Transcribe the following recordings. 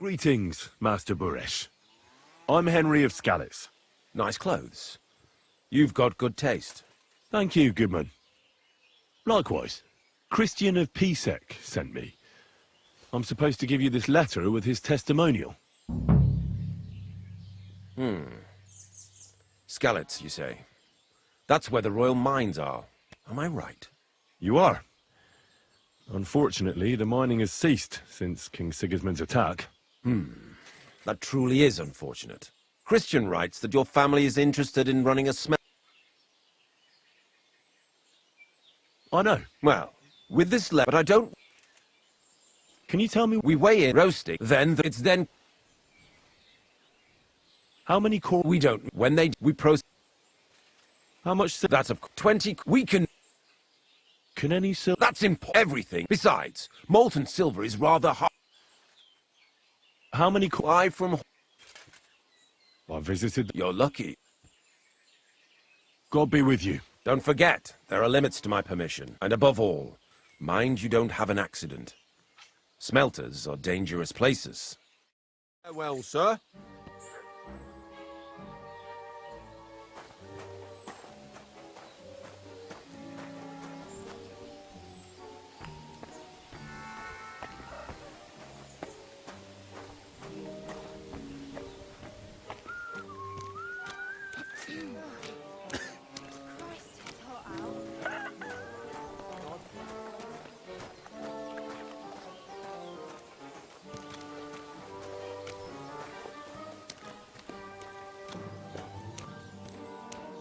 Greetings, Master Buresh. I'm Henry of Scallis. Nice clothes. You've got good taste. Thank you, Goodman. Likewise, Christian of Pisek sent me. I'm supposed to give you this letter with his testimonial. Scalits, you say? That's where the royal mines are. Am I right? You are. Unfortunately, the mining has ceased since King Sigismund's attack. That truly is unfortunate. Christian writes that your family is interested in running a I know. Well, with this letter, but I don't... Can you tell me We weigh in roasting, it's then... how many We don't... When we process... How much That's of 20... We can... Can any silver... That's everything. Besides, molten silver is rather hard. How many I from... I visited... You're lucky. God be with you. Don't forget, there are limits to my permission. And above all, mind you don't have an accident. Smelters are dangerous places. Well, sir.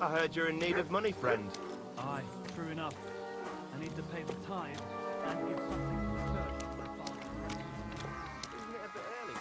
I heard you're in need of money, friend. Aye, true enough. I need to pay the tithe and give something to the church to my father. Isn't it a bit early?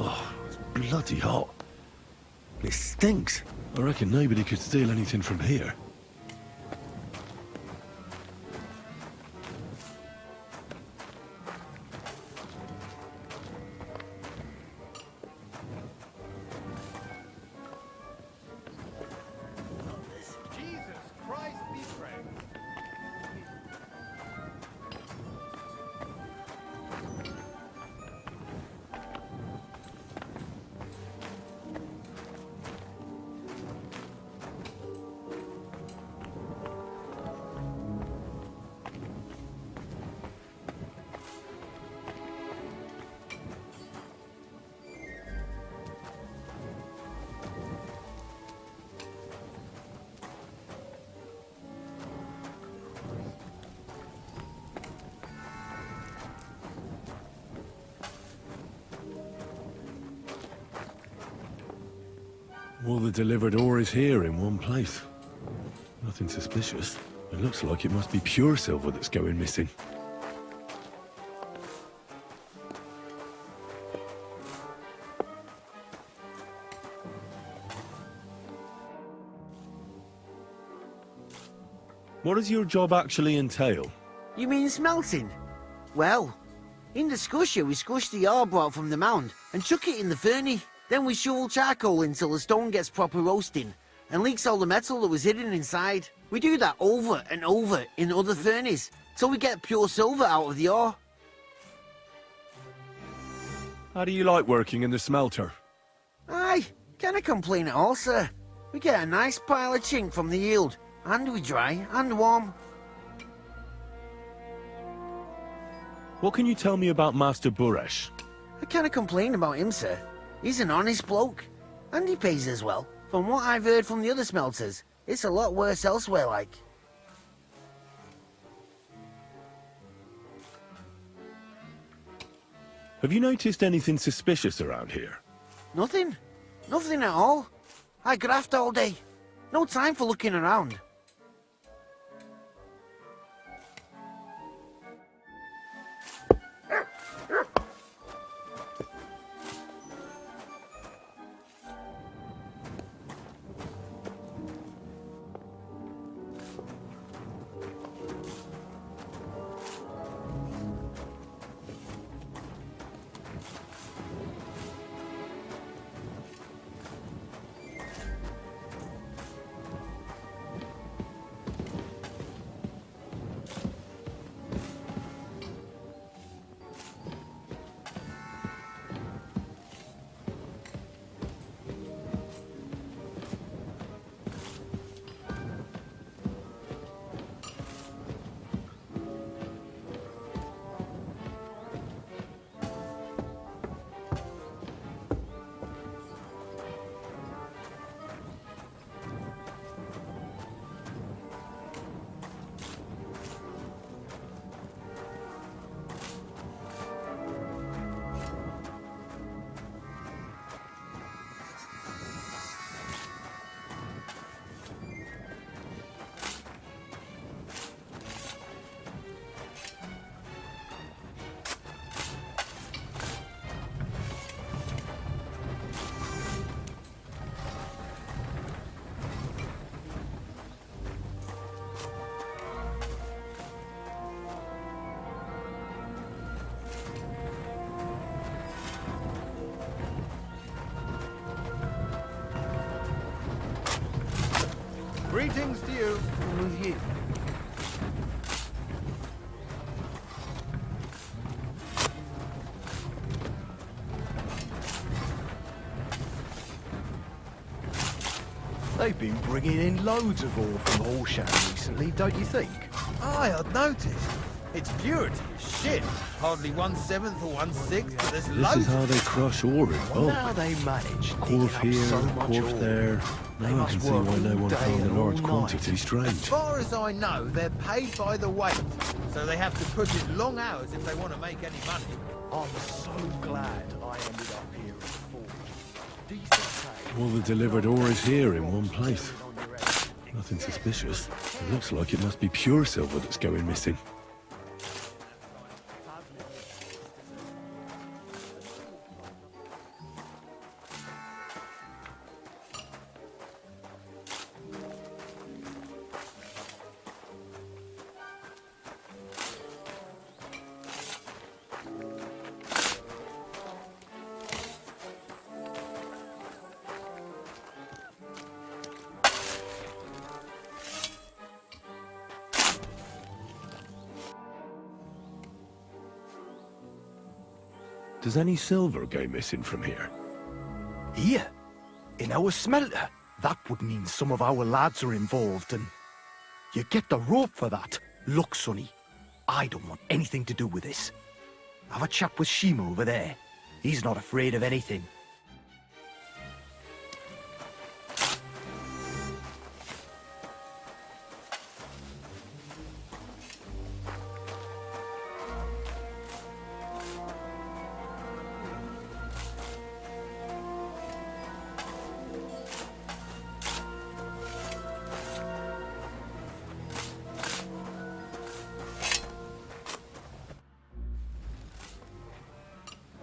Oh, it's bloody hot. It stinks. I reckon nobody could steal anything from here. All the delivered ore is here in one place. Nothing suspicious. It looks like it must be pure silver that's going missing. What does your job actually entail? You mean smelting? Well, in the scusher we scush the ore brought from the mound and chuck it in the furnace. Then we shovel charcoal until the stone gets proper roasting and leaks all the metal that was hidden inside. We do that over and over in other furnaces till we get pure silver out of the ore. How do you like working in the smelter? Aye, can't complain at all, sir. We get a nice pile of chink from the yield, and we dry and warm. What can you tell me about Master Buresh? I can't complain about him, sir. He's an honest bloke, and he pays us well. From what I've heard from the other smelters, it's a lot worse elsewhere, like. Have you noticed anything suspicious around here? Nothing. Nothing at all. I graft all day. No time for looking around. Greetings to you. I'm with you. They've been bringing in loads of ore from Horsham recently, don't you think? Aye, I'd noticed. It's purity as shit. Hardly 1/7 or 1/6, but there's This loads. is how they crush ore in bulk. Now they manage Quarf digging up here, so much quarf ore. there. They Now I must can see work why no all one day found a and large all night. quantity As strange. far as I know, they're paid by the weight, so they have to put in long hours if they want to make any money. I'm so glad I ended up here at the forge. Decent pay. All the delivered ore is here in one place. On your head. Nothing suspicious. It looks like it must be pure silver that's going missing. Does any silver go missing from here? Here, in our smelter, that would mean some of our lads are involved, and you get the rope for that. Look, Sonny, I don't want anything to do with this. Have a chat with Shima over there. He's not afraid of anything.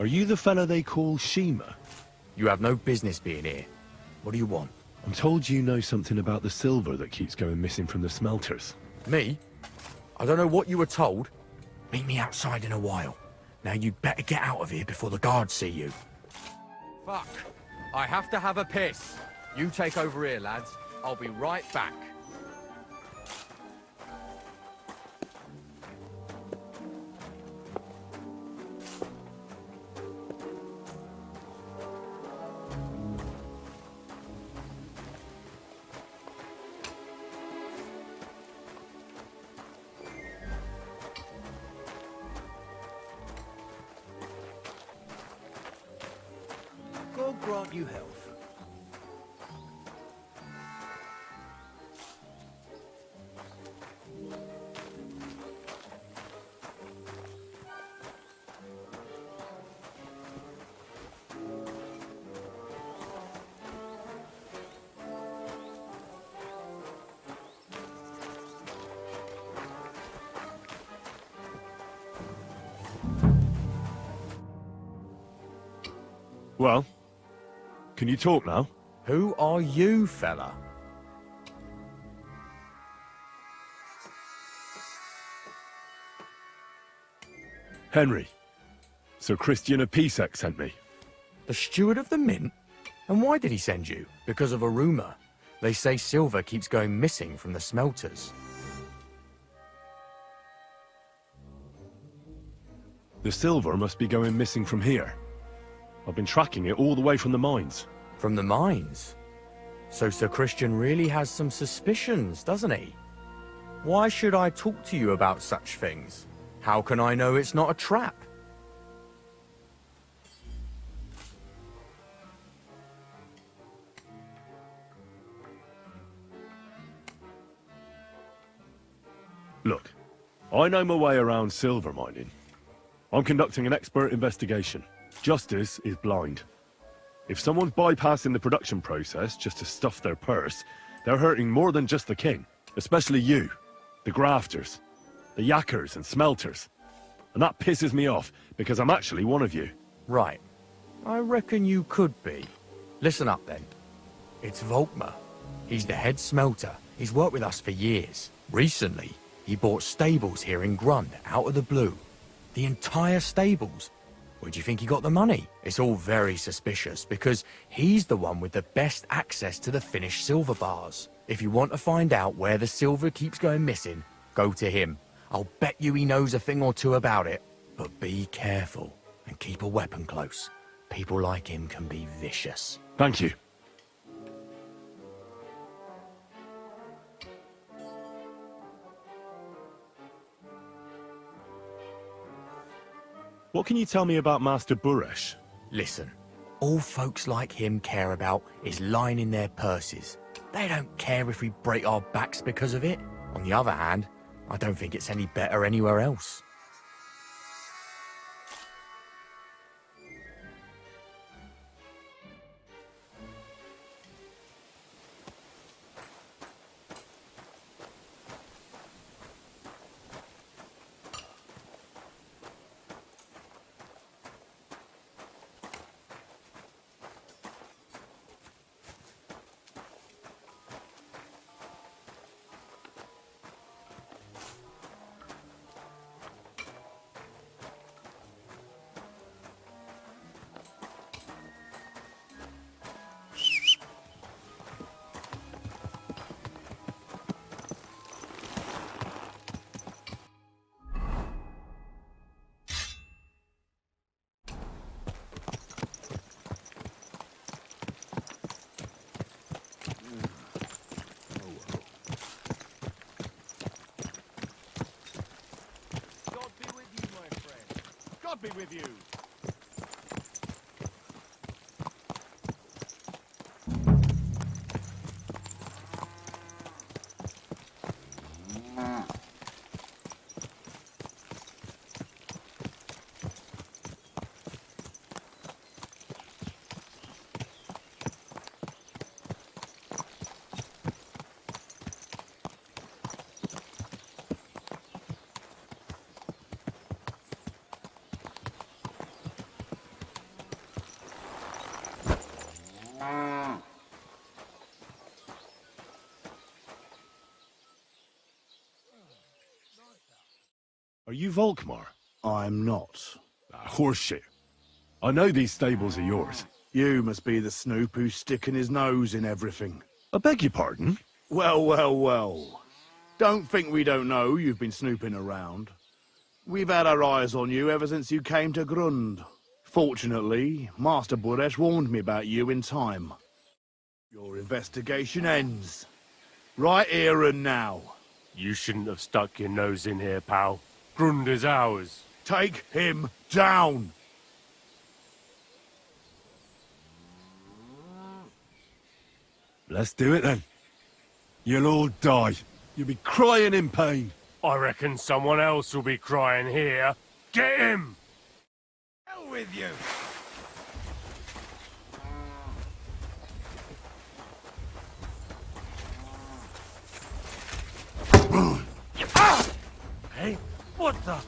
Are you the fella they call Shima? You have no business being here. What do you want? I'm told you know something about the silver that keeps going missing from the smelters. Me? I don't know what you were told. Meet me outside in a while. Now you'd better get out of here before the guards see you. Fuck. I have to have a piss. You take over here, lads. I'll be right back. God grant you health. Well, can you talk now? Who are you, fella? Henry. Sir Christian of Pisek sent me. The steward of the mint? And why did he send you? Because of a rumour. They say silver keeps going missing from the smelters. The silver must be going missing from here. I've been tracking it all the way from the mines. From the mines? So Sir Christian really has some suspicions, doesn't he? Why should I talk to you about such things? How can I know it's not a trap? Look, I know my way around silver mining. I'm conducting an expert investigation. Justice is blind. If someone's bypassing the production process just to stuff their purse, they're hurting more than just the king. Especially you, the grafters, the yackers and smelters. And that pisses me off, because I'm actually one of you. Right. I reckon you could be. Listen up then. It's Volkmar. He's the head smelter. He's worked with us for years. Recently, he bought stables here in Grund, out of the blue. The entire stables. Where do you think he got the money? It's all very suspicious, because he's the one with the best access to the finished silver bars. If you want to find out where the silver keeps going missing, go to him. I'll bet you he knows a thing or two about it. But be careful, and keep a weapon close. People like him can be vicious. Thank you. What can you tell me about Master Buresh? Listen, all folks like him care about is lining their purses. They don't care if we break our backs because of it. On the other hand, I don't think it's any better anywhere else. God be with you, my friend. God be with you. Are you Volkmar? I'm not. Horseshit. I know these stables are yours. You must be the snoop who's sticking his nose in everything. I beg your pardon? Well, well, well. Don't think we don't know you've been snooping around. We've had our eyes on you ever since you came to Grund. Fortunately, Master Buresh warned me about you in time. Your investigation ends. Right here and now. You shouldn't have stuck your nose in here, pal. Grund is ours. Take him down! Let's do it then. You'll all die. You'll be crying in pain. I reckon someone else will be crying here. Get him! Hell with you! Hey, what the?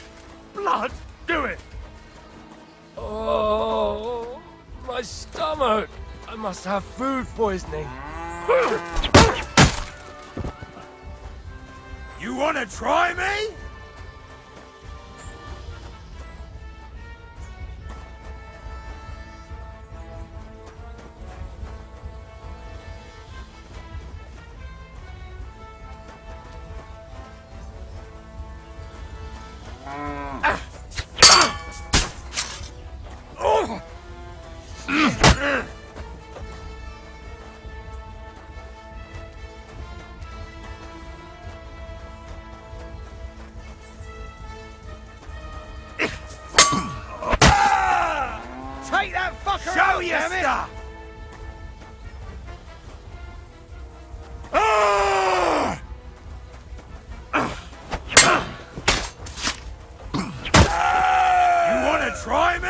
Blood! Do it! Oh, my stomach! I must have food poisoning. You wanna try me? Take that fucker Show out, your damn it! stuff! You wanna try me?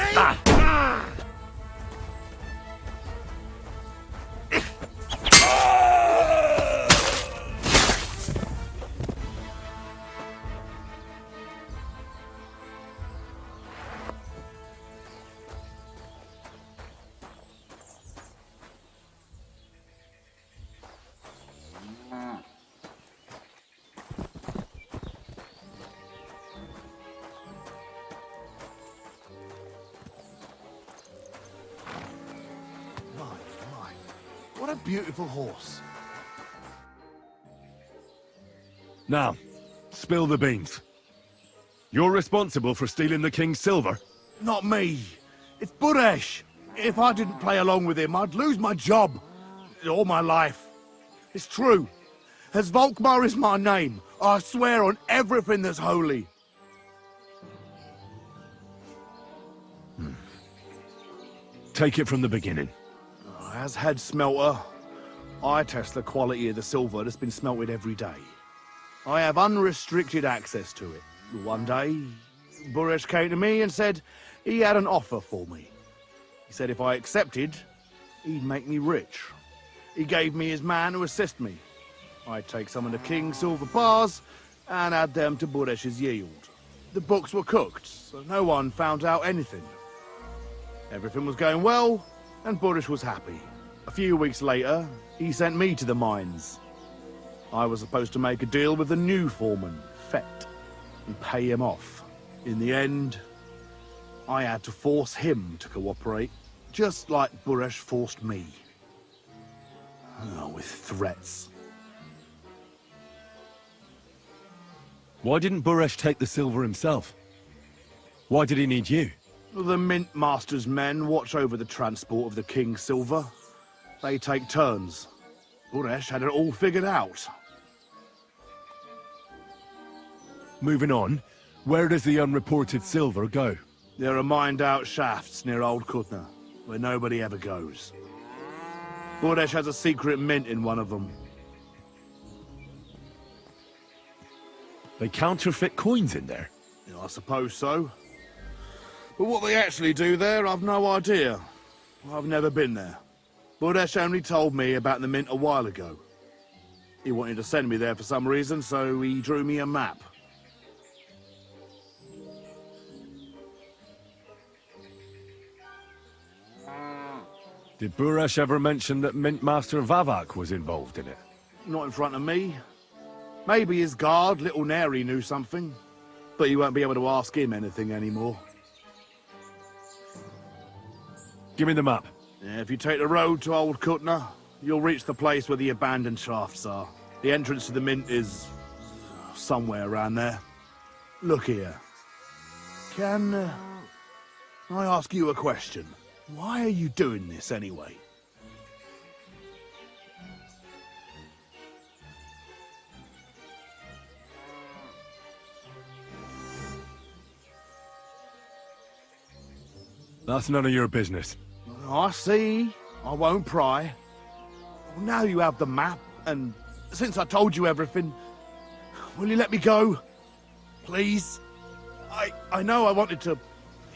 What a beautiful horse. Now, spill the beans. You're responsible for stealing the king's silver? Not me. It's Buresh. If I didn't play along with him, I'd lose my job. All my life. It's true. As Volkmar is my name, I swear on everything that's holy. Take it from the beginning. As head smelter, I test the quality of the silver that's been smelted every day. I have unrestricted access to it. One day, Buresh came to me and said he had an offer for me. He said if I accepted, he'd make me rich. He gave me his man to assist me. I'd take some of the king's silver bars and add them to Buresh's yield. The books were cooked, so no one found out anything. Everything was going well, and Buresh was happy. A few weeks later, he sent me to the mines. I was supposed to make a deal with the new foreman, Fett, and pay him off. In the end, I had to force him to cooperate, just like Buresh forced me. Oh, with threats. Why didn't Buresh take the silver himself? Why did he need you? The Mint Master's men watch over the transport of the king's silver. They take turns. Buresh had it all figured out. Moving on, where does the unreported silver go? There are mined-out shafts near Old Kutna, where nobody ever goes. Buresh has a secret mint in one of them. They counterfeit coins in there. Yeah, I suppose so. But what they actually do there, I've no idea. I've never been there. Buresh only told me about the mint a while ago. He wanted to send me there for some reason, so he drew me a map. Did Buresh ever mention that Mint Master Vavak was involved in it? Not in front of me. Maybe his guard, Little Neri, knew something. But you won't be able to ask him anything anymore. Give me the map. Yeah, if you take the road to Old Kutna, you'll reach the place where the abandoned shafts are. The entrance to the Mint is somewhere around there. Look here. Can I ask you a question? Why are you doing this anyway? That's none of your business. I see. I won't pry. Well, now you have the map, and since I told you everything, will you let me go? Please? I know I wanted to,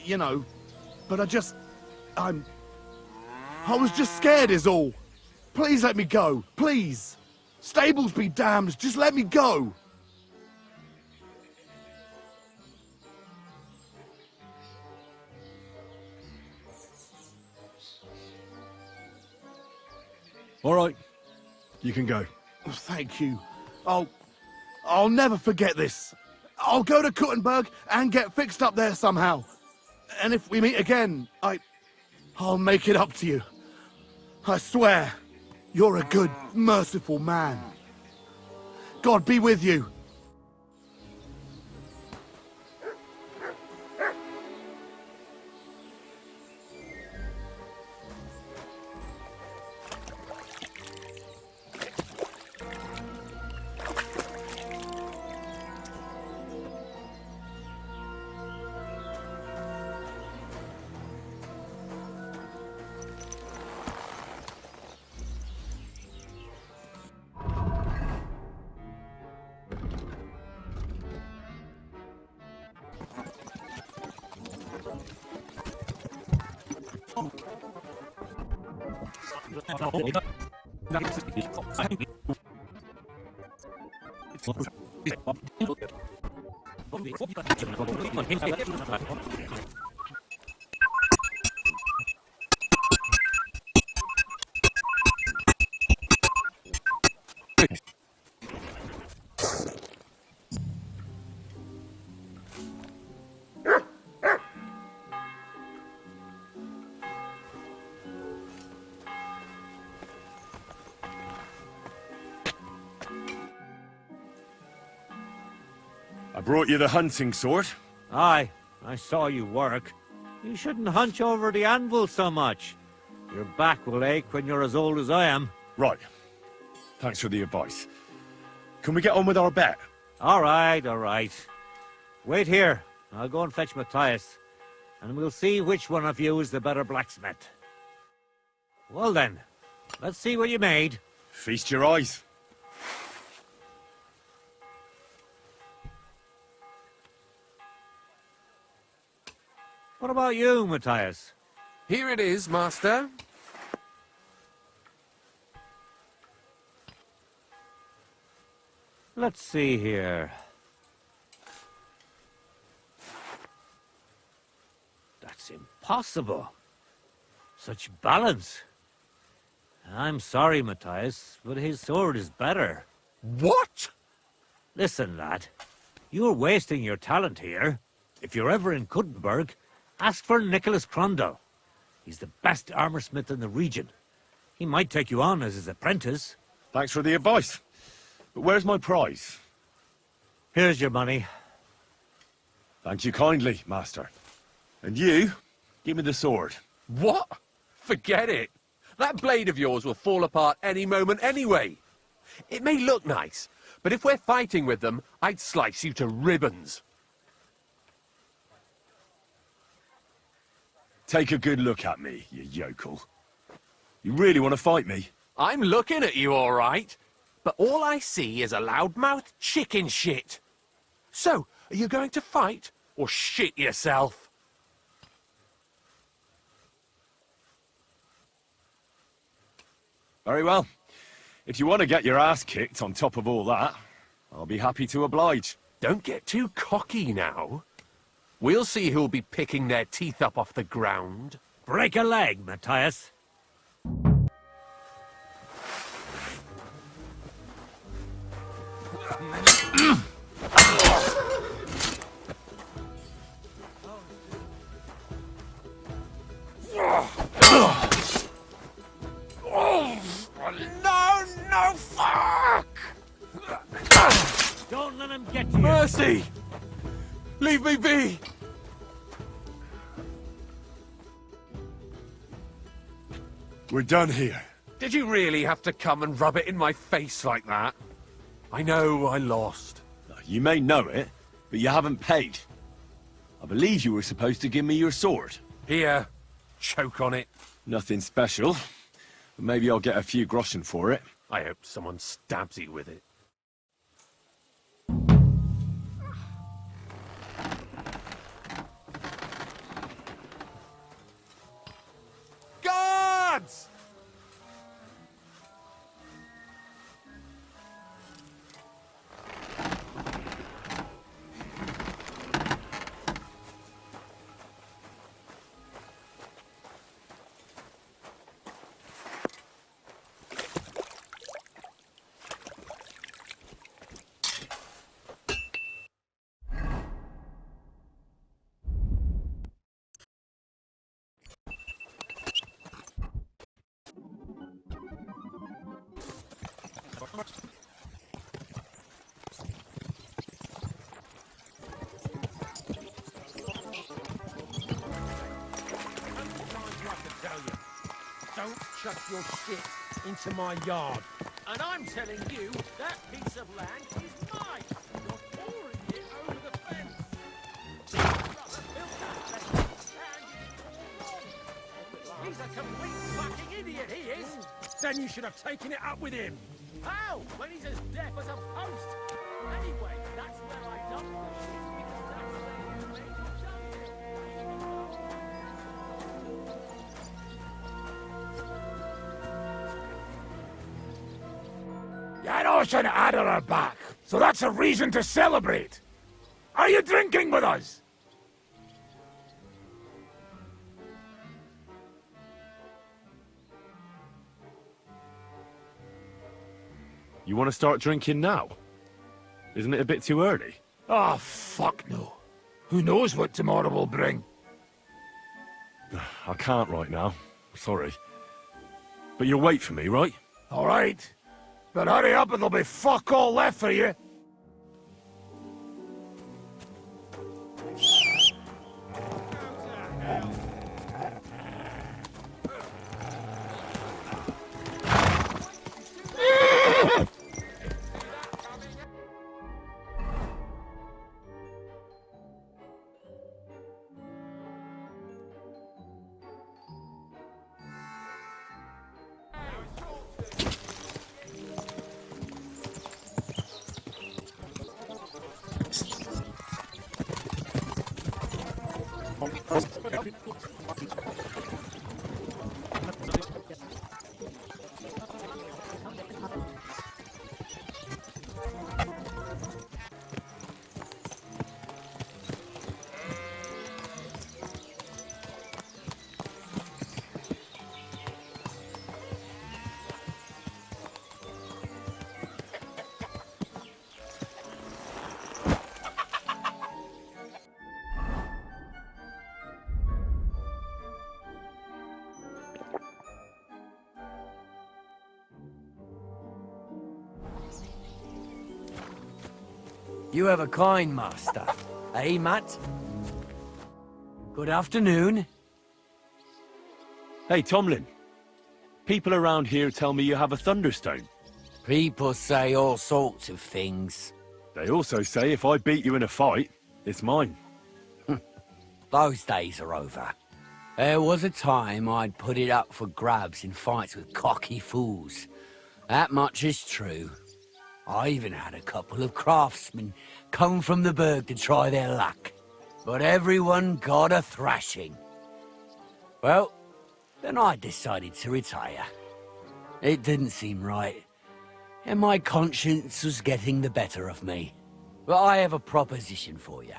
you know, but I was just scared is all. Please let me go, please. Stables be damned, just let me go. All right. You can go. Thank you. I'll never forget this. I'll go to Kuttenberg and get fixed up there somehow. And if we meet again, I'll make it up to you. I swear, you're a good, merciful man. God be with you. I brought you the hunting sword. Aye, I saw you work. You shouldn't hunch over the anvil so much. Your back will ache when you're as old as I am. Right. Thanks for the advice. Can we get on with our bet? All right, all right. Wait here. I'll go and fetch Matthias, and we'll see which one of you is the better blacksmith. Well then, let's see what you made. Feast your eyes. What about you, Matthias? Here it is, Master. Let's see here. That's impossible. Such balance. I'm sorry, Matthias, but his sword is better. What? Listen, lad. You're wasting your talent here. If you're ever in Kuttenberg, ask for Nicholas Crondell. He's the best armorsmith in the region. He might take you on as his apprentice. Thanks for the advice. But where's my prize? Here's your money. Thank you kindly, Master. And you, give me the sword. What? Forget it. That blade of yours will fall apart any moment anyway. It may look nice, but if we're fighting with them, I'd slice you to ribbons. Take a good look at me, you yokel. You really want to fight me? I'm looking at you, all right. But all I see is a loudmouthed chicken shit. So, are you going to fight or shit yourself? Very well. If you want to get your ass kicked on top of all that, I'll be happy to oblige. Don't get too cocky now. We'll see who'll be picking their teeth up off the ground. Break a leg, Matthias. mercy! Leave me be! We're done here. Did you really have to come and rub it in my face like that? I know I lost. You may know it, but you haven't paid. I believe you were supposed to give me your sword. Here, choke on it. Nothing special, but maybe I'll get a few groschen for it. I hope someone stabs you with it. Guards! Don't chuck your shit into my yard. And I'm telling you, that piece of land is mine. You're pouring it over the fence. Built that place, and he's a complete fucking idiot, he is. Then you should have taken it up with him. How? When he's as deaf as a post. Anyway, that's where I dumped the shit, because that's where you made me dump it. That ocean added her back, so that's a reason to celebrate. Are you drinking with us? You want to start drinking now? Isn't it a bit too early? Oh, fuck no. Who knows what tomorrow will bring? I can't right now. Sorry. But you'll wait for me, right? All right. But hurry up or there'll be fuck all left for you. You have a kind master, eh, Matt? Good afternoon. Hey, Tomlin. People around here tell me you have a thunderstone. People say all sorts of things. They also say if I beat you in a fight, it's mine. Those days are over. There was a time I'd put it up for grabs in fights with cocky fools. That much is true. I even had a couple of craftsmen come from the burg to try their luck. But everyone got a thrashing. Well, then I decided to retire. It didn't seem right, and my conscience was getting the better of me. But I have a proposition for you.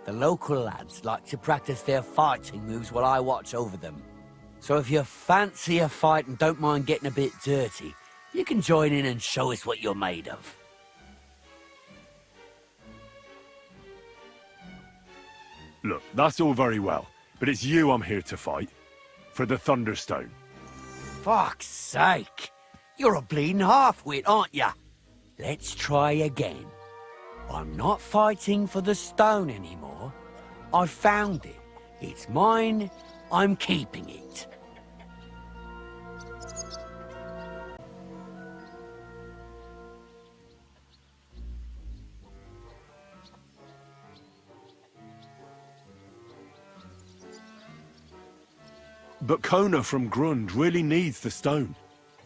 The local lads like to practice their fighting moves while I watch over them. So if you fancy a fight and don't mind getting a bit dirty, you can join in and show us what you're made of. Look, that's all very well, but it's you I'm here to fight. For the Thunderstone. Fuck's sake! You're a bleeding half-wit, aren't ya? Let's try again. I'm not fighting for the stone anymore. I found it. It's mine. I'm keeping it. But Kona from Grund really needs the stone.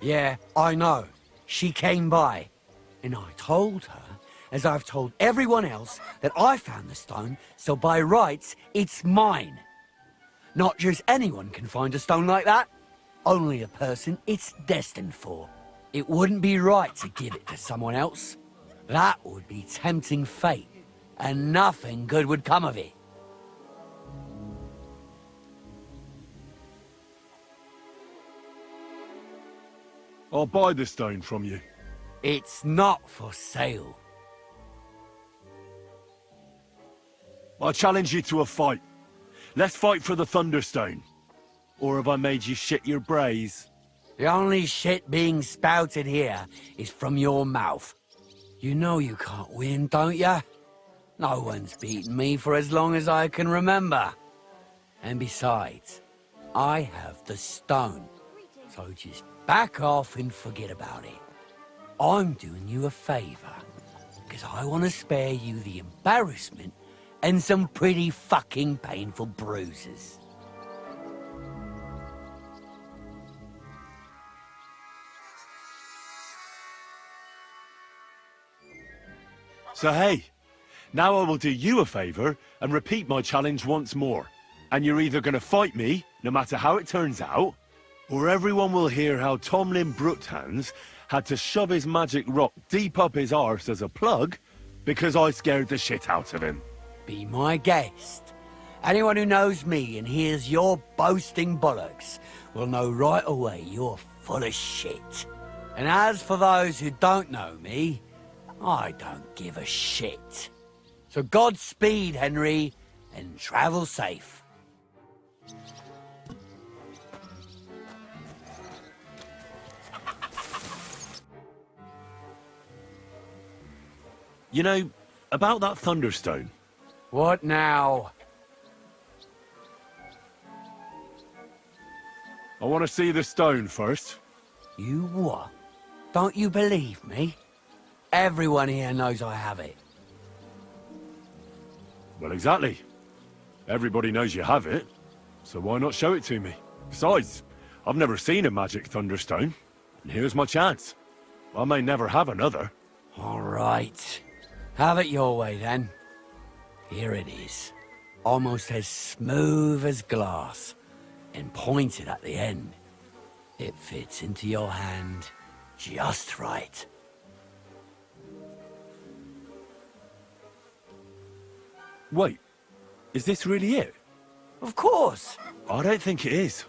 Yeah, I know. She came by. And I told her, as I've told everyone else, that I found the stone, so by rights, it's mine. Not just anyone can find a stone like that. Only a person it's destined for. It wouldn't be right to give it to someone else. That would be tempting fate, and nothing good would come of it. I'll buy the stone from you. It's not for sale. I challenge you to a fight. Let's fight for the Thunderstone. Or have I made you shit your brays? The only shit being spouted here is from your mouth. You know you can't win, don't ya? No one's beaten me for as long as I can remember. And besides, I have the stone. So just back off and forget about it. I'm doing you a favor, because I want to spare you the embarrassment and some pretty fucking painful bruises. So hey, now I will do you a favor and repeat my challenge once more. And you're either gonna fight me, no matter how it turns out, or everyone will hear how Tomlin Bruthands had to shove his magic rock deep up his arse as a plug because I scared the shit out of him. Be my guest. Anyone who knows me and hears your boasting bollocks will know right away you're full of shit. And as for those who don't know me, I don't give a shit. So Godspeed, Henry, and travel safe. You know, about that Thunderstone. What now? I want to see the stone first. You what? Don't you believe me? Everyone here knows I have it. Well, exactly. Everybody knows you have it, so why not show it to me? Besides, I've never seen a magic Thunderstone, and here's my chance. I may never have another. All right. Have it your way, then. Here it is. Almost as smooth as glass, and pointed at the end. It fits into your hand just right. Wait, is this really it? Of course. I don't think it is.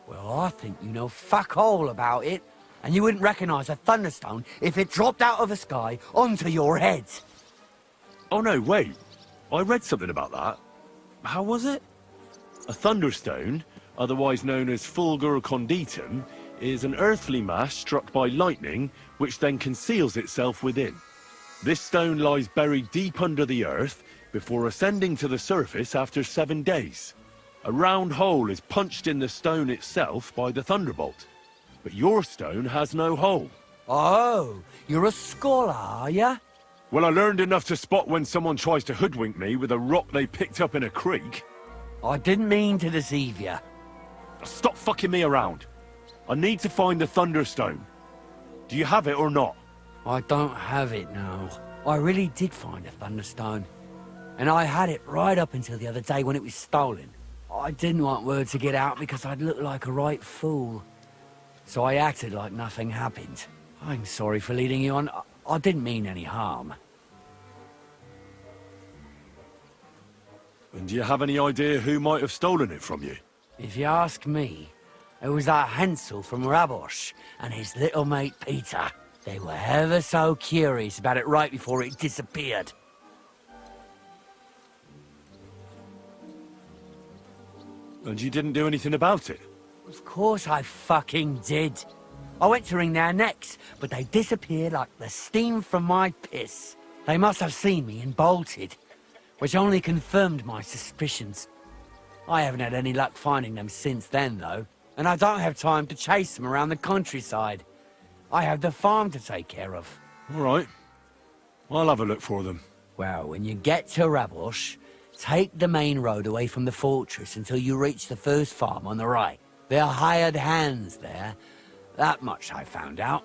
Well, I think you know fuck all about it, and you wouldn't recognize a thunderstone if it dropped out of the sky onto your head. Oh no, wait. I read something about that. How was it? A thunderstone, otherwise known as fulgur conditum, is an earthly mass struck by lightning, which then conceals itself within. This stone lies buried deep under the earth before ascending to the surface after 7 days. A round hole is punched in the stone itself by the thunderbolt. But your stone has no hole. Oh, you're a scholar, are ya? Well, I learned enough to spot when someone tries to hoodwink me with a rock they picked up in a creek. I didn't mean to deceive you. Stop fucking me around. I need to find the Thunderstone. Do you have it or not? I don't have it now. I really did find a Thunderstone. And I had it right up until the other day when it was stolen. I didn't want word to get out because I'd look like a right fool. So I acted like nothing happened. I'm sorry for leading you on. I didn't mean any harm. And do you have any idea who might have stolen it from you? If you ask me, it was that Hansel from Rabosh and his little mate Peter. They were ever so curious about it right before it disappeared. And you didn't do anything about it? Of course I fucking did. I went to wring their necks, but they disappeared like the steam from my piss. They must have seen me and bolted, which only confirmed my suspicions. I haven't had any luck finding them since then, though, and I don't have time to chase them around the countryside. I have the farm to take care of. All right. I'll have a look for them. Well, when you get to Rabosh, take the main road away from the fortress until you reach the first farm on the right. There are hired hands there. That much I found out.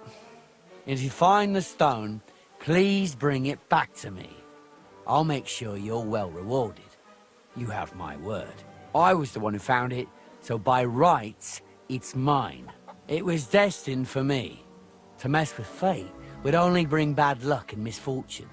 If you find the stone, please bring it back to me. I'll make sure you're well rewarded. You have my word. I was the one who found it, so by rights, it's mine. It was destined for me. To mess with fate would only bring bad luck and misfortune.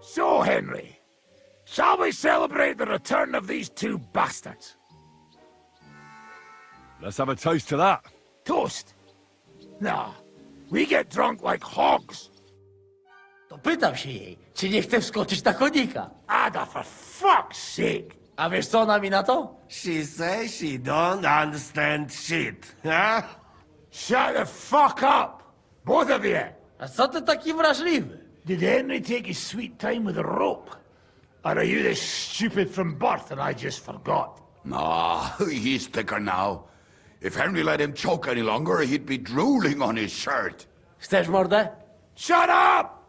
So, Henry, shall we celebrate the return of these two bastards? Let's have a toast to that. Toast? Nah, we get drunk like hogs. To pytam się jej, czy nie chce wskoczyć na konika. Ada, for fuck's sake! A wiesz co ona mi na to? She says she don't understand shit, huh? Shut the fuck up! Both of you! A co ty taki wrażliwy? Did Henry take his sweet time with a rope? Or are you this stupid from birth and I just forgot? Nah, he's thicker now. If Henry let him choke any longer, he'd be drooling on his shirt. Chcesz mordę? Shut up!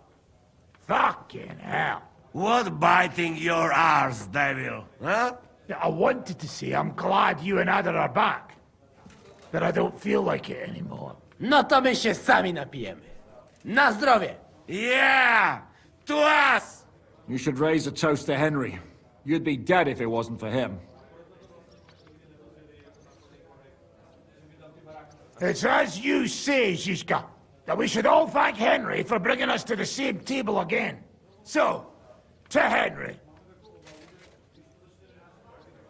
Fucking hell. What biting your arse, devil, huh? I wanted to say I'm glad you and Ada are back. But I don't feel like it anymore. No to my się sami napijemy. Na zdrowie! Yeah! To us! You should raise a toast to Henry. You'd be dead if it wasn't for him. It's as you say, Zizka, that we should all thank Henry for bringing us to the same table again. So, to Henry.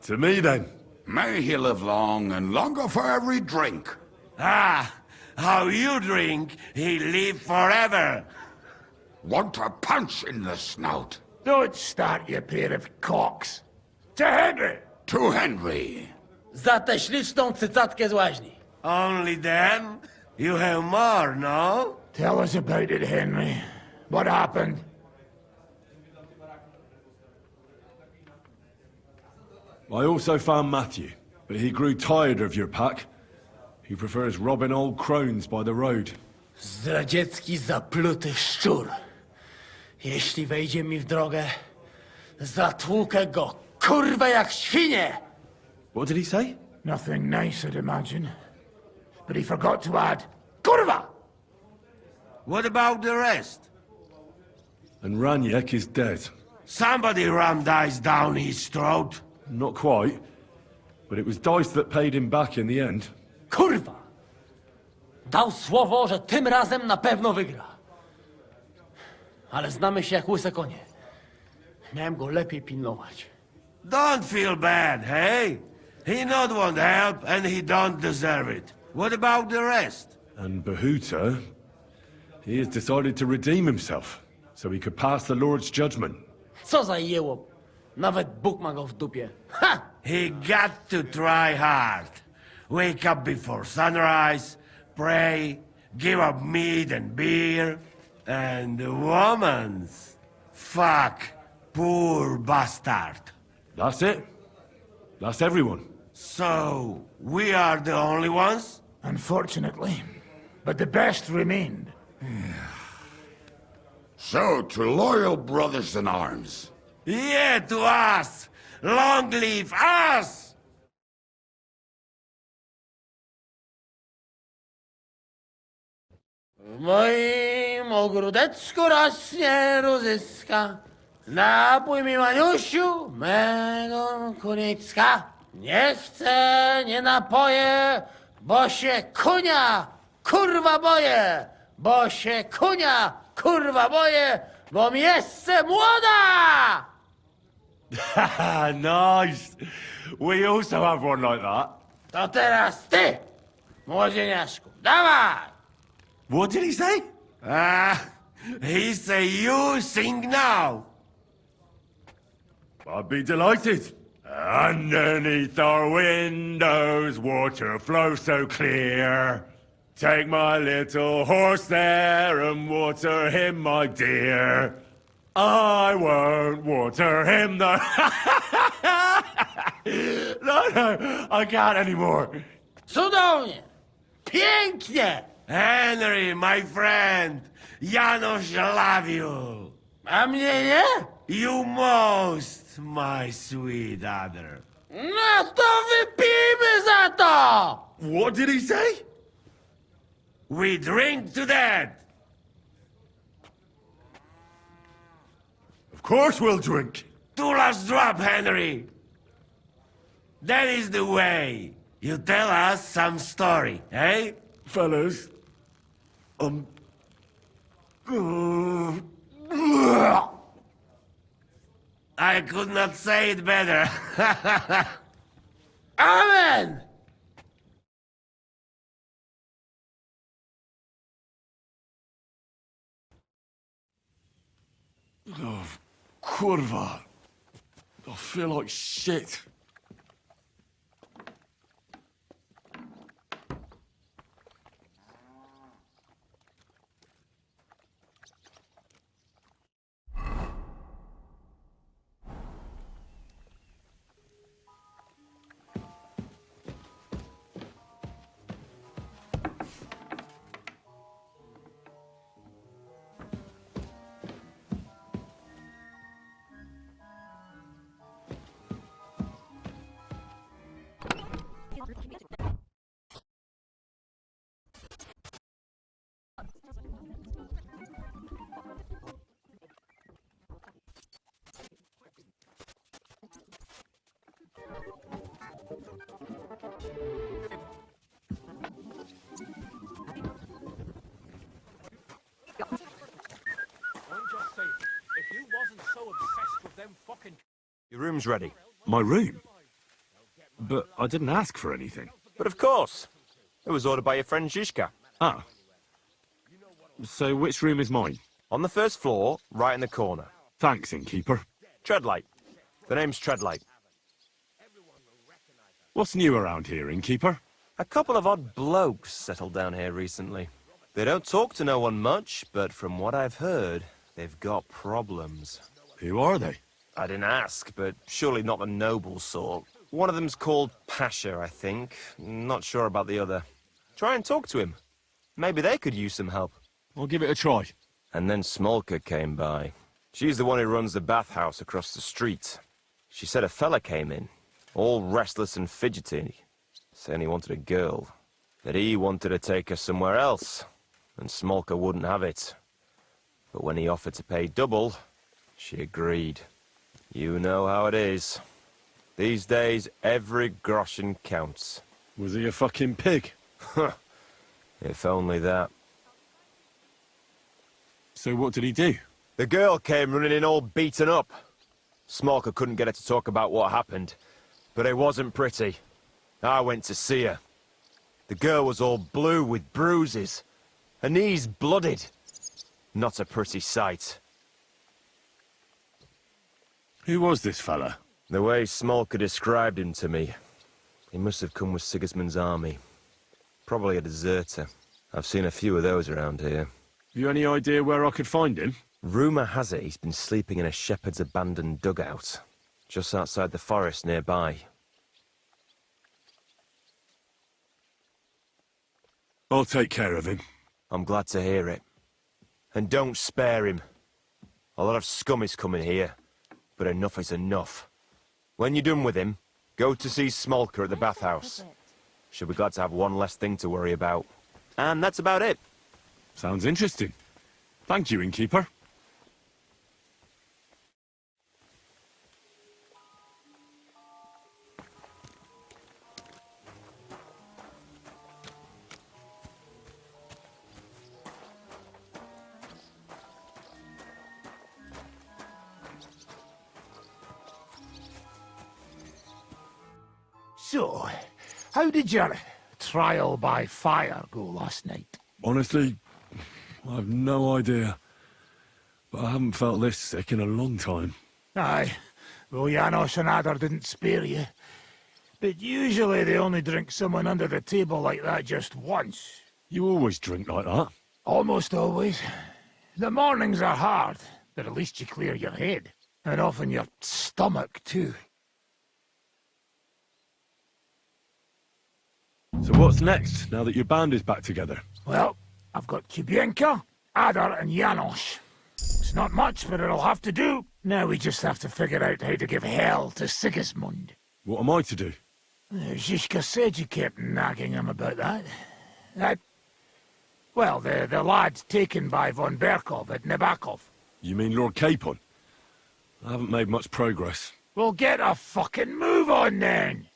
To me, then. May he live long and longer for every drink. Ah, how you drink, he live forever. Want a punch in the snout? Don't start, you pair of cocks. To Henry! To Henry. Za tę śliczną cycatkę z łaźni. Only them? You have more, no? Tell us about it, Henry. What happened? I also found Matthew, but he grew tired of your pack. He prefers robbing old crones by the road. Zdradziecki, zapluty szczur. Jeśli wejdzie mi w drogę, zatłukę go, kurwa, jak świnie! What did he say? Nothing nice, I'd imagine. But he forgot to add, kurwa! What about the rest? And Raniek is dead. Somebody rammed dice down his throat. Not quite, but it was dice that paid him back in the end. Kurwa! Dał słowo, że tym razem na pewno wygra. Ale znamy się jak łyse konie. Miałem go lepiej pilnować. Don't feel bad, hey? He not want help and he don't deserve it. What about the rest? And Bahuta, he has decided to redeem himself, so he could pass the Lord's judgment. Co za jełop. Nawet Bóg ma go w dupie. Ha! He got to try hard. Wake up before sunrise, pray, give up meat and beer, and the woman's. Fuck, poor bastard. That's it. That's everyone. So, we are the only ones? Unfortunately. But the best remained. So, to loyal brothers in arms. Yeah, to us! Long live us! W moim ogródeczku rośnie różyska. Napój mi, Maniusiu, mego koniecka. Nie chcę, nie napoję, bo się kunia, kurwa boję. Bo się kunia, kurwa boję, bo mi jeszcze młoda! Nice. We also have one like that. To teraz ty, młodzieniaszku, dawaj! What did he say? He say you sing now. I'd be delighted. Underneath our windows, water flows so clear. Take my little horse there and water him, my dear. I won't water him, though. No, I can't anymore. Cudownie! Pięknie! Henry, my friend! Janusz love you! A mnie nie? You most, my sweet other. No to wypijmy za to! What did he say? We drink to that! Of course we'll drink. Two last drop, Henry! That is the way. You tell us some story, eh? Fellas, I could not say it better. Amen! Oh, kurwa. I feel like shit. Your room's ready. My room? But I didn't ask for anything. But of course. It was ordered by your friend Zizka. Ah. So which room is mine? On the first floor, right in the corner. Thanks, innkeeper. Treadlight. The name's Treadlight. What's new around here, innkeeper? A couple of odd blokes settled down here recently. They don't talk to no one much, but from what I've heard, they've got problems. Who are they? I didn't ask, but surely not the noble sort. One of them's called Pasha, I think. Not sure about the other. Try and talk to him. Maybe they could use some help. I'll give it a try. And then Smolka came by. She's the one who runs the bathhouse across the street. She said a fella came in, all restless and fidgety, saying he wanted a girl. That he wanted to take her somewhere else, and Smolka wouldn't have it. But when he offered to pay double, she agreed. You know how it is. These days, every groschen counts. Was he a fucking pig? If only that. So what did he do? The girl came running in all beaten up. Smolka couldn't get her to talk about what happened, but it wasn't pretty. I went to see her. The girl was all blue with bruises, her knees blooded. Not a pretty sight. Who was this fella? The way Smolka described him to me, he must have come with Sigismund's army. Probably a deserter. I've seen a few of those around here. Have you any idea where I could find him? Rumour has it he's been sleeping in a shepherd's abandoned dugout, just outside the forest nearby. I'll take care of him. I'm glad to hear it. And don't spare him. A lot of scum is coming here, but enough is enough. When you're done with him, go to see Smolker at the bathhouse. She'll be glad to have one less thing to worry about. And that's about it. Sounds interesting. Thank you, innkeeper. So, how did your trial by fire go last night? Honestly, I've no idea. But I haven't felt this sick in a long time. Aye, well, Janos and Adar didn't spare you. But usually they only drink someone under the table like that just once. You always drink like that? Almost always. The mornings are hard, but at least you clear your head. And often your stomach, too. So what's next, now that your band is back together? Well, I've got Kubienka, Adar and Janos. It's not much, but it'll have to do. Now we just have to figure out how to give hell to Sigismund. What am I to do? Zizka said you kept nagging him about that. Well, the lad taken by von Berkov at Nebakov. You mean Lord Capon? I haven't made much progress. Well, get a fucking move on then!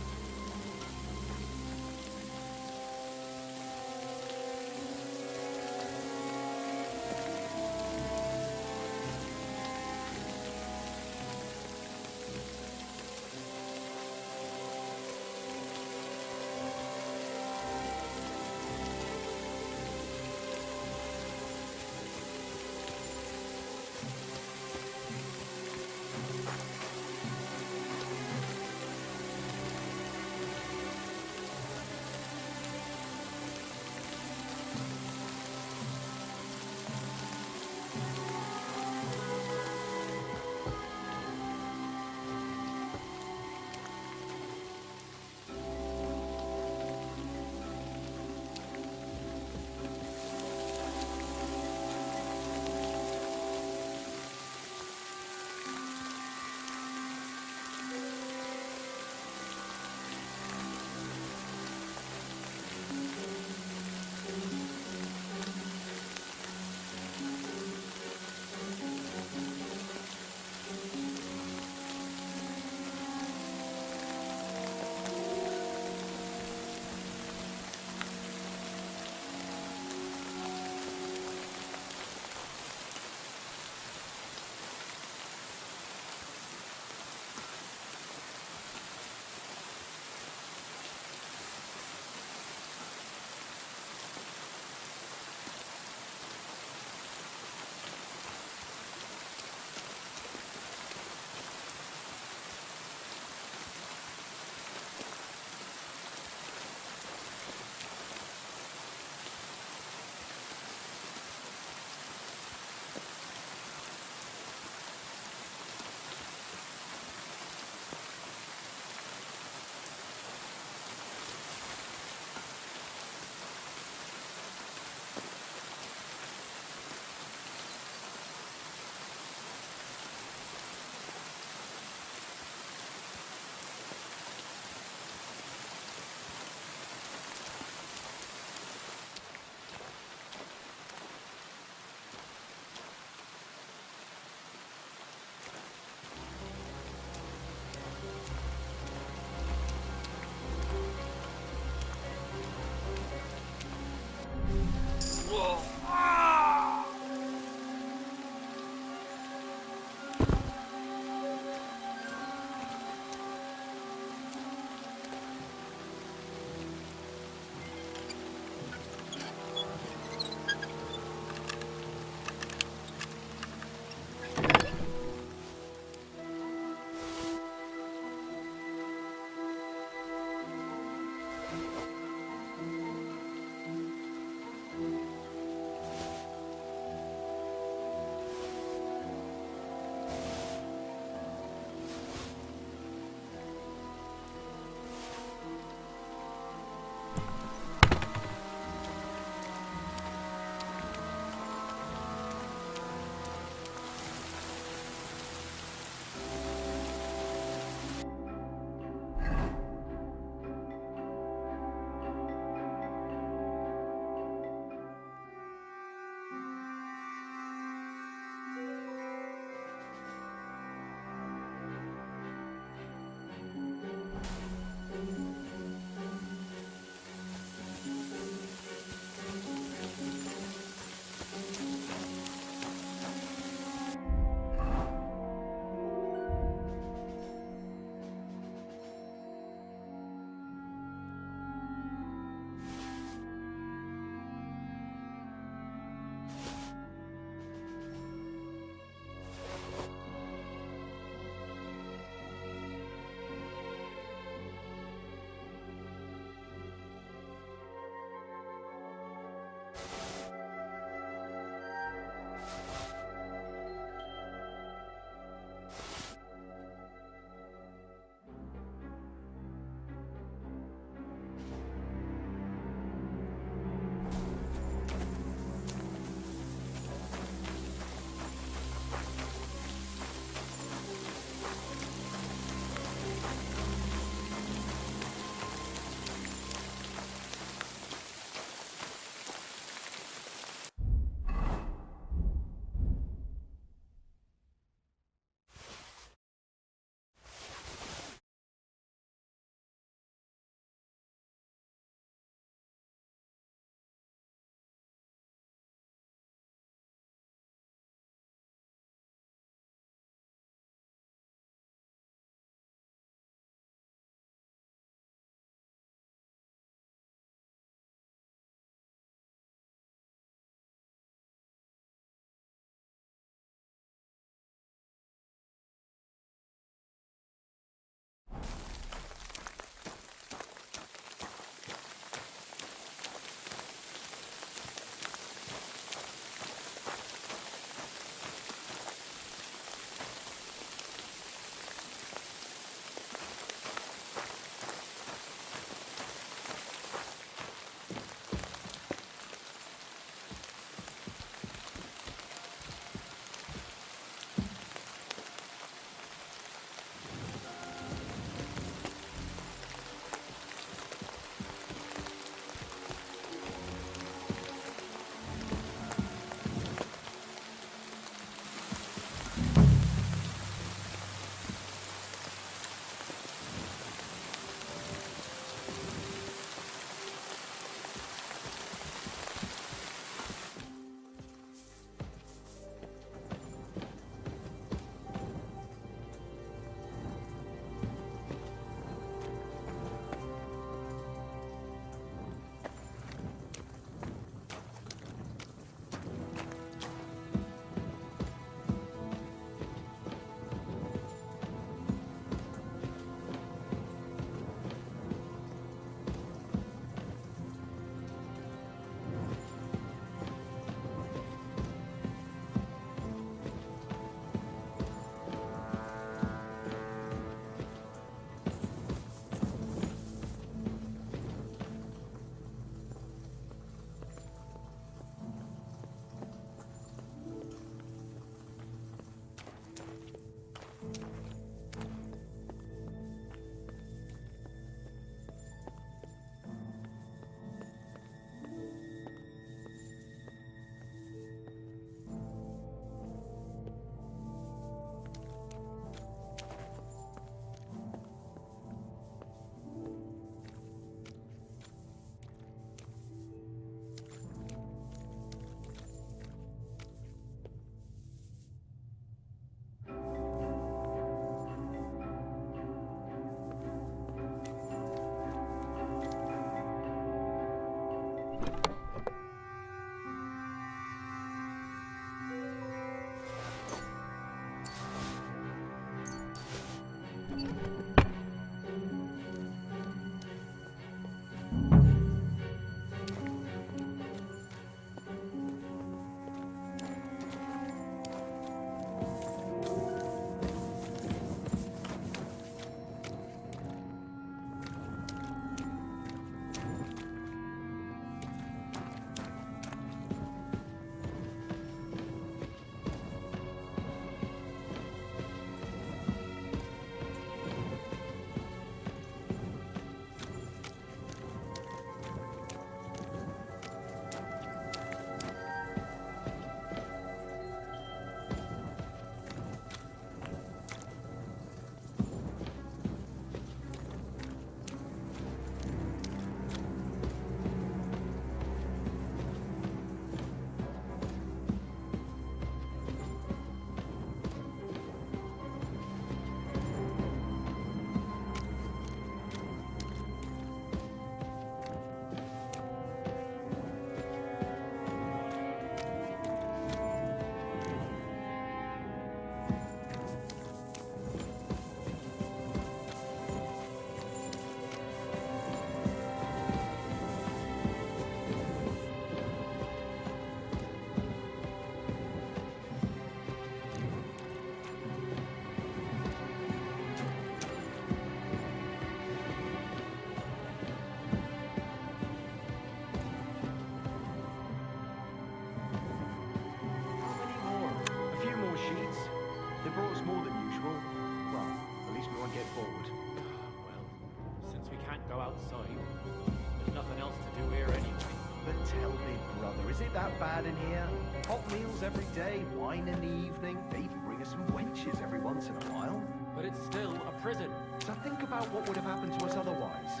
that bad in here. Hot meals every day, wine in the evening. They even bring us some wenches every once in a while. But it's still a prison. So think about what would have happened to us otherwise.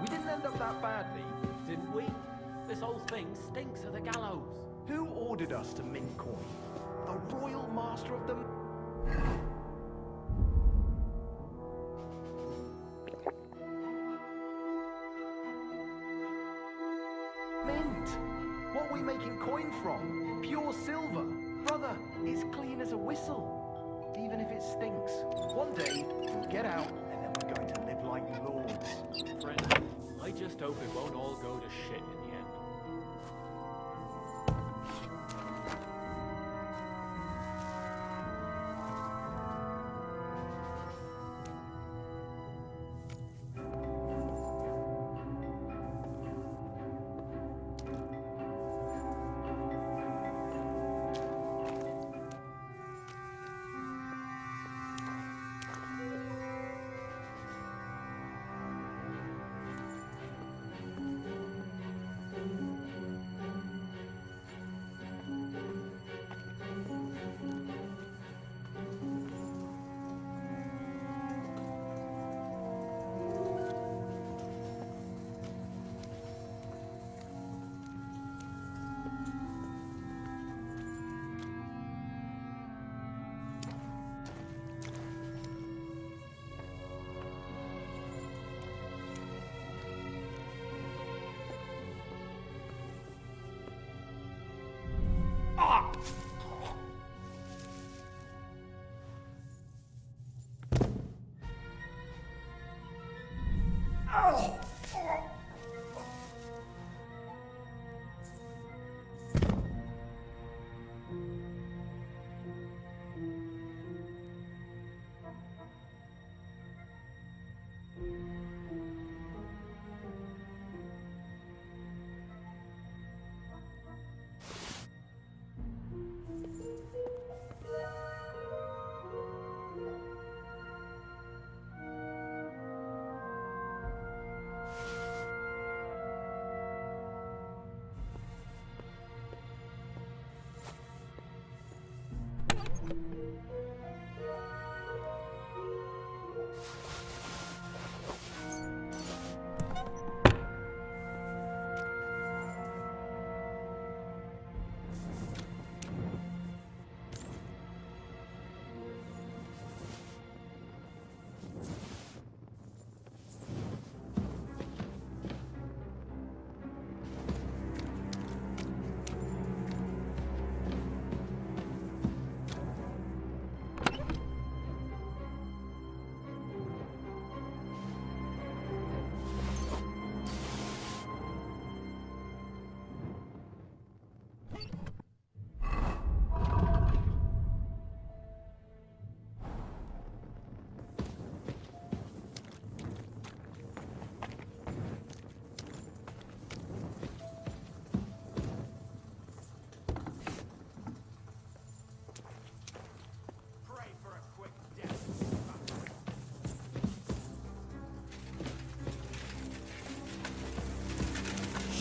We didn't end up that badly, Didn't we? This whole thing stinks of the gallows. Who ordered us to mint coin? The royal master of them? Mint! What are we making coin from? Pure silver. Brother, it's clean as a whistle. Even if it stinks. One day, we'll get out, and then we're going to live like lords. Friend, I just hope it won't all go to shit in the end.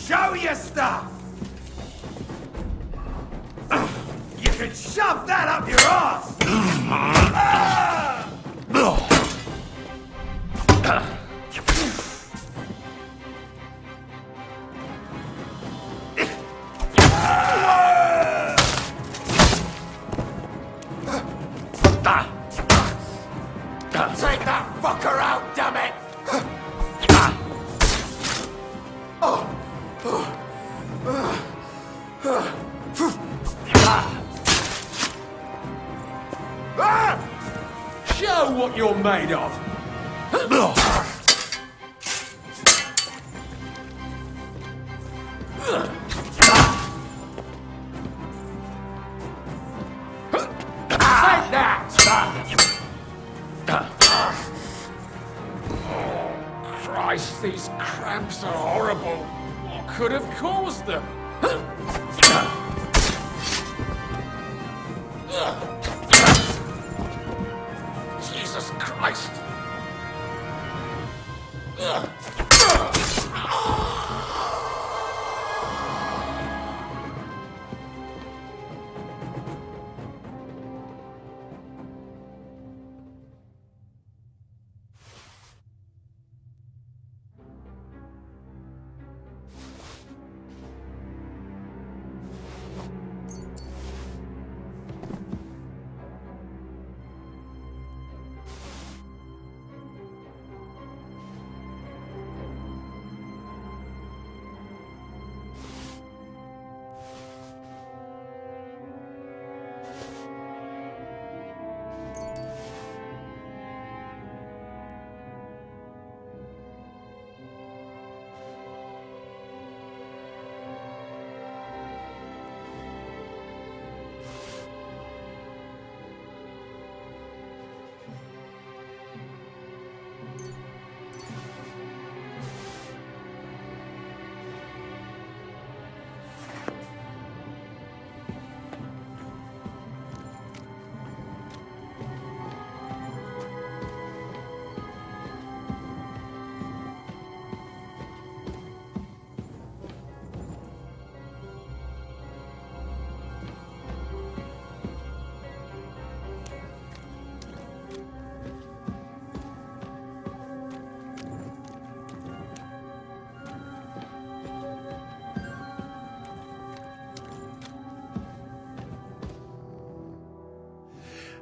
Show your stuff! You can shove that up your ass! Take that fucker out, damn it! Show what you're made of! Take that! Oh, Christ, these cramps are horrible. What could have caused them? Jesus Christ!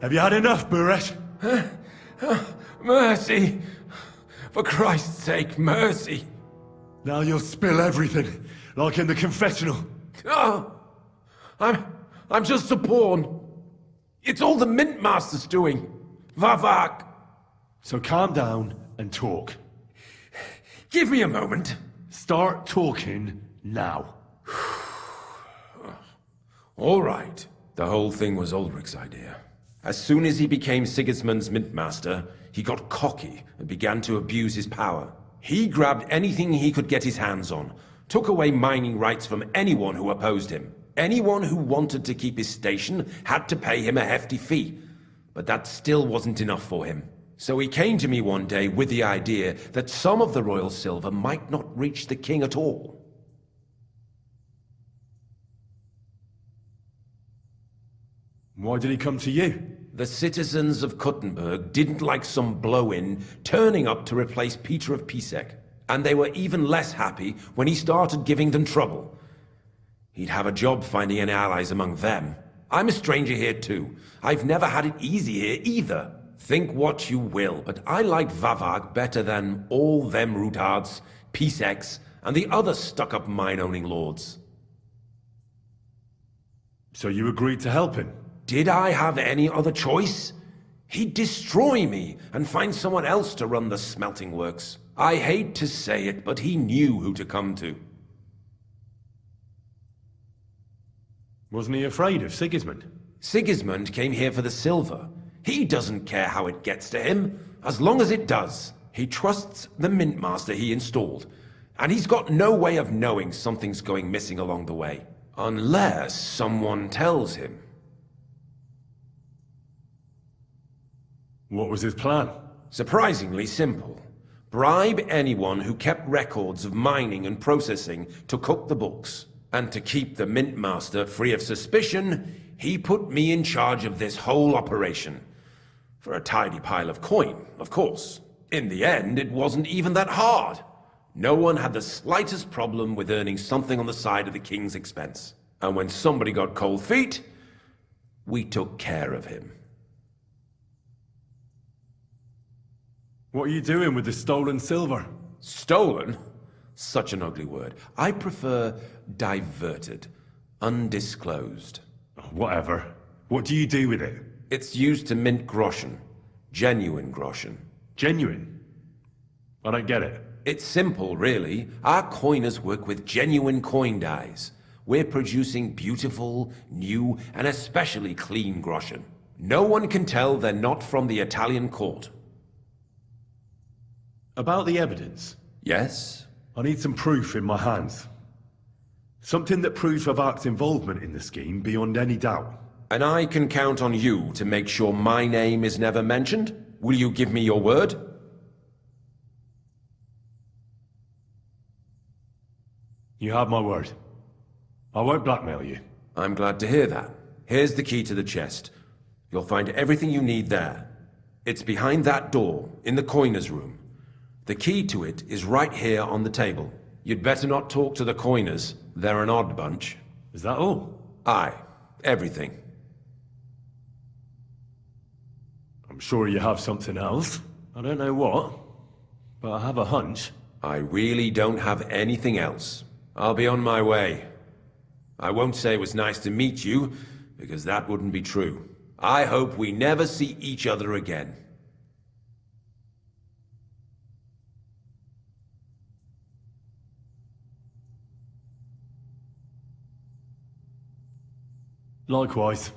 Have you had enough, Buresh? Mercy! For Christ's sake, mercy! Now you'll spill everything, like in the confessional. Oh, I'm just a pawn. It's all the Mint Master's doing. Vavak! So calm down and talk. Give me a moment. Start talking now. All right. The whole thing was Ulrich's idea. As soon as he became Sigismund's Mint Master, he got cocky and began to abuse his power. He grabbed anything he could get his hands on, took away mining rights from anyone who opposed him. Anyone who wanted to keep his station had to pay him a hefty fee. But that still wasn't enough for him. So he came to me one day with the idea that some of the royal silver might not reach the king at all. Why did he come to you? The citizens of Kuttenberg didn't like some blow-in turning up to replace Peter of Pisek, and they were even less happy when he started giving them trouble. He'd have a job finding any allies among them. I'm a stranger here too. I've never had it easy here either. Think what you will, but I like Vavag better than all them Rutards, Piseks, and the other stuck-up mine-owning lords. So you agreed to help him? Did I have any other choice? He'd destroy me and find someone else to run the smelting works. I hate to say it, but he knew who to come to. Wasn't he afraid of Sigismund? Sigismund came here for the silver. He doesn't care how it gets to him, as long as it does. He trusts the Mint Master he installed, and he's got no way of knowing something's going missing along the way. Unless someone tells him. What was his plan? Surprisingly simple. Bribe anyone who kept records of mining and processing to cook the books. And to keep the Mint Master free of suspicion, he put me in charge of this whole operation. For a tidy pile of coin, of course. In the end, it wasn't even that hard. No one had the slightest problem with earning something on the side of the king's expense. And when somebody got cold feet, we took care of him. What are you doing with the stolen silver? Stolen? Such an ugly word. I prefer diverted, undisclosed. Whatever. What do you do with it? It's used to mint groschen. Genuine groschen. Genuine? I don't get it. It's simple, really. Our coiners work with genuine coin dies. We're producing beautiful, new, and especially clean groschen. No one can tell they're not from the Italian court. About the evidence? Yes? I need some proof in my hands. Something that proves Vavak's involvement in the scheme beyond any doubt. And I can count on you to make sure my name is never mentioned? Will you give me your word? You have my word. I won't blackmail you. I'm glad to hear that. Here's the key to the chest. You'll find everything you need there. It's behind that door, in the coiner's room. The key to it is right here on the table. You'd better not talk to the coiners. They're an odd bunch. Is that all? Aye. Everything. I'm sure you have something else. I don't know what, but I have a hunch. I really don't have anything else. I'll be on my way. I won't say it was nice to meet you, because that wouldn't be true. I hope we never see each other again. Likewise.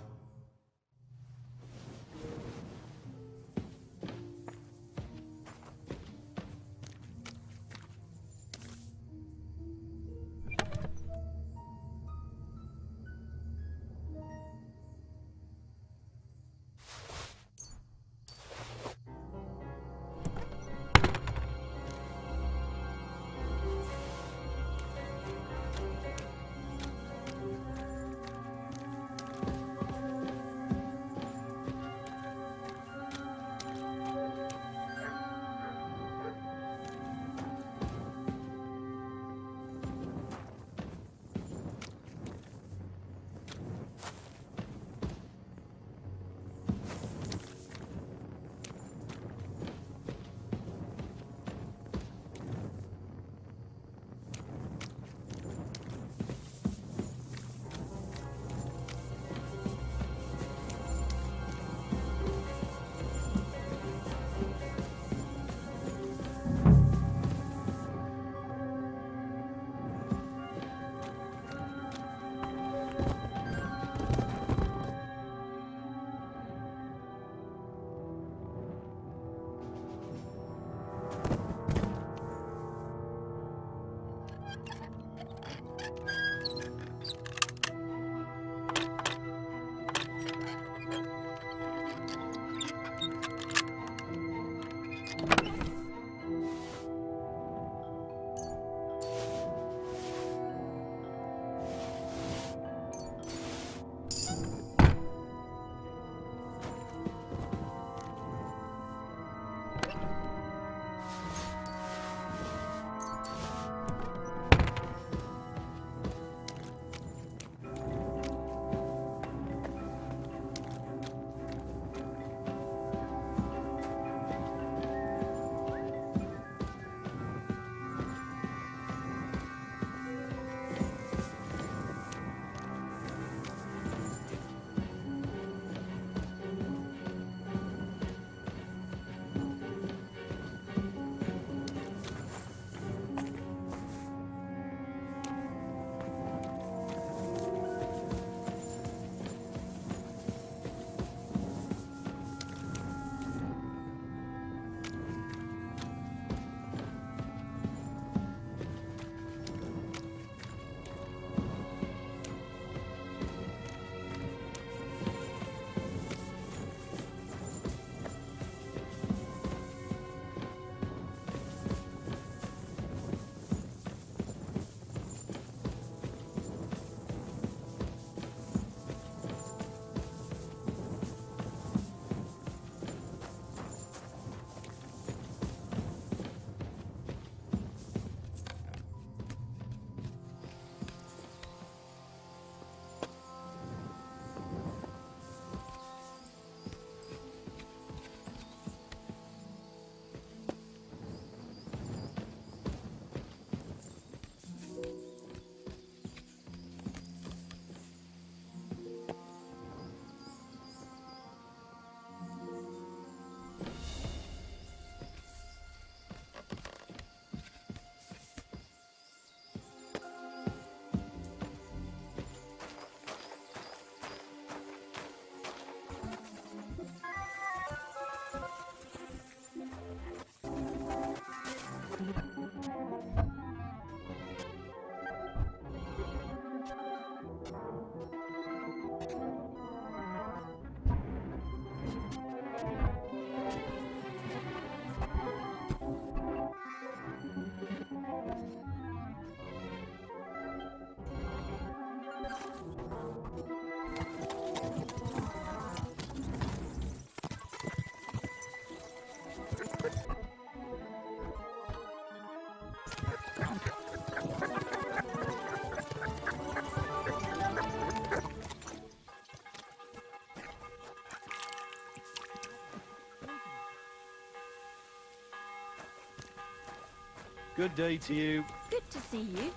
Good day to you. Good to see you.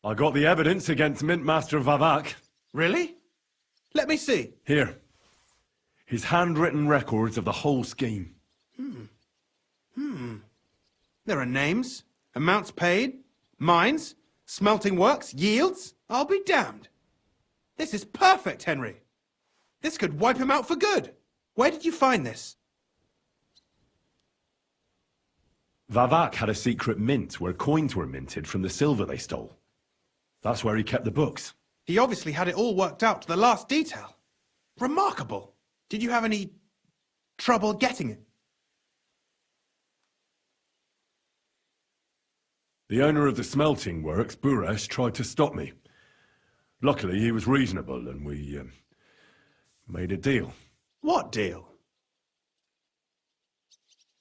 I got the evidence against Mint Master Vavak. Really? Let me see. Here. His handwritten records of the whole scheme. There are names, amounts paid, mines, smelting works, yields. I'll be damned. This is perfect, Henry. This could wipe him out for good. Where did you find this? Vavak had a secret mint where coins were minted from the silver they stole. That's where he kept the books. He obviously had it all worked out to the last detail. Remarkable. Did you have any trouble getting it? The owner of the smelting works, Buresh, tried to stop me. Luckily, he was reasonable and we made a deal. What deal?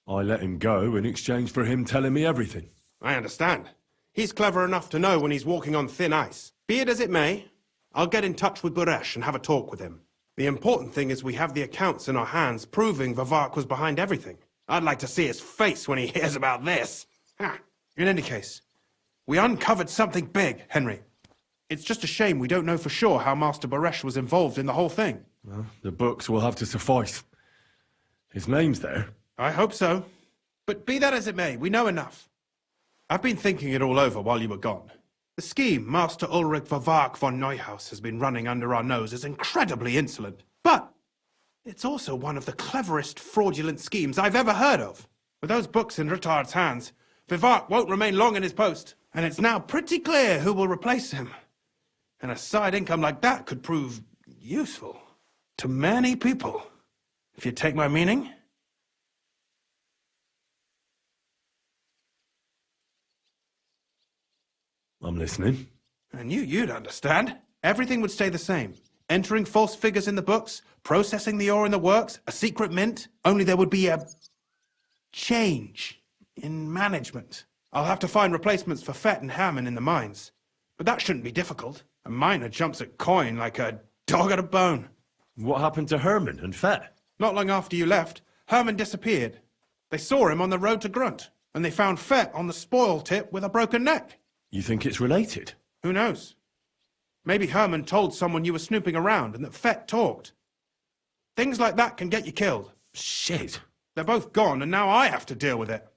I let him go in exchange for him telling me everything. I understand. He's clever enough to know when he's walking on thin ice. Be it as it may, I'll get in touch with Buresh and have a talk with him. The important thing is we have the accounts in our hands proving Vavak was behind everything. I'd like to see his face when he hears about this. Ha. In any case, we uncovered something big, Henry. It's just a shame we don't know for sure how Master Buresh was involved in the whole thing. Well, the books will have to suffice. His name's there. I hope so. But be that as it may, we know enough. I've been thinking it all over while you were gone. The scheme Master Ulrich Vavak von Neuhaus has been running under our nose is incredibly insolent. But it's also one of the cleverest fraudulent schemes I've ever heard of. With those books in Rittard's hands, Vavak won't remain long in his post, and it's now pretty clear who will replace him. And a side income like that could prove useful to many people, if you take my meaning. I'm listening. I knew you'd understand. Everything would stay the same. Entering false figures in the books, processing the ore in the works, a secret mint. Only there would be a change in management. I'll have to find replacements for Fett and Hammond in the mines. But that shouldn't be difficult. A miner jumps at coin like a dog at a bone. What happened to Herman and Fett? Not long after you left, Herman disappeared. They saw him on the road to Grunt, and they found Fett on the spoil tip with a broken neck. You think it's related? Who knows? Maybe Herman told someone you were snooping around and that Fett talked. Things like that can get you killed. Shit. They're both gone, and now I have to deal with it.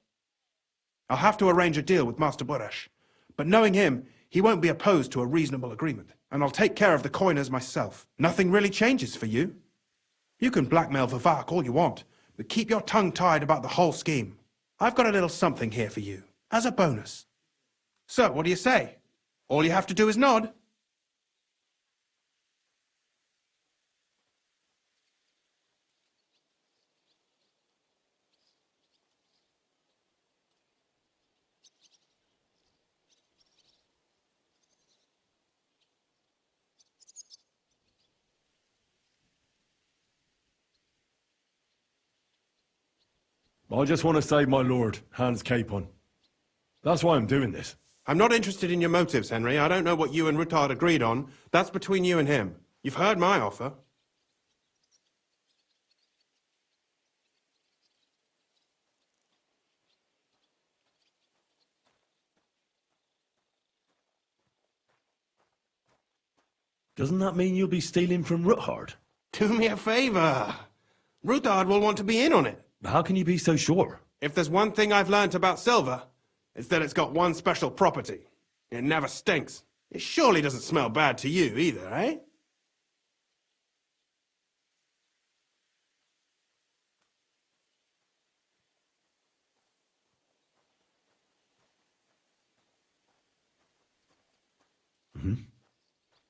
I'll have to arrange a deal with Master Buresh. But knowing him, he won't be opposed to a reasonable agreement. And I'll take care of the coiners myself. Nothing really changes for you. You can blackmail Vavak all you want, but keep your tongue tied about the whole scheme. I've got a little something here for you, as a bonus. So, what do you say? All you have to do is nod. I just want to save my lord, Hans Capon. That's why I'm doing this. I'm not interested in your motives, Henry. I don't know what you and Rittard agreed on. That's between you and him. You've heard my offer. Doesn't that mean you'll be stealing from Rittard? Do me a favor. Rittard will want to be in on it. How can you be so sure? If there's one thing I've learnt about silver, it's that it's got one special property. It never stinks. It surely doesn't smell bad to you either, eh?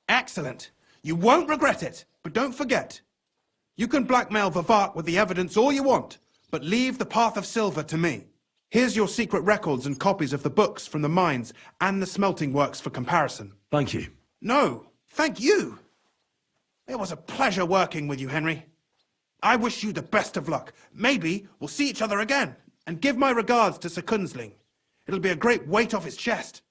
Excellent. You won't regret it. But don't forget, you can blackmail Vavak with the evidence all you want, but leave the path of silver to me. Here's your secret records and copies of the books from the mines and the smelting works for comparison. Thank you. No, thank you. It was a pleasure working with you, Henry. I wish you the best of luck. Maybe we'll see each other again. And give my regards to Sir Kunzling. It'll be a great weight off his chest.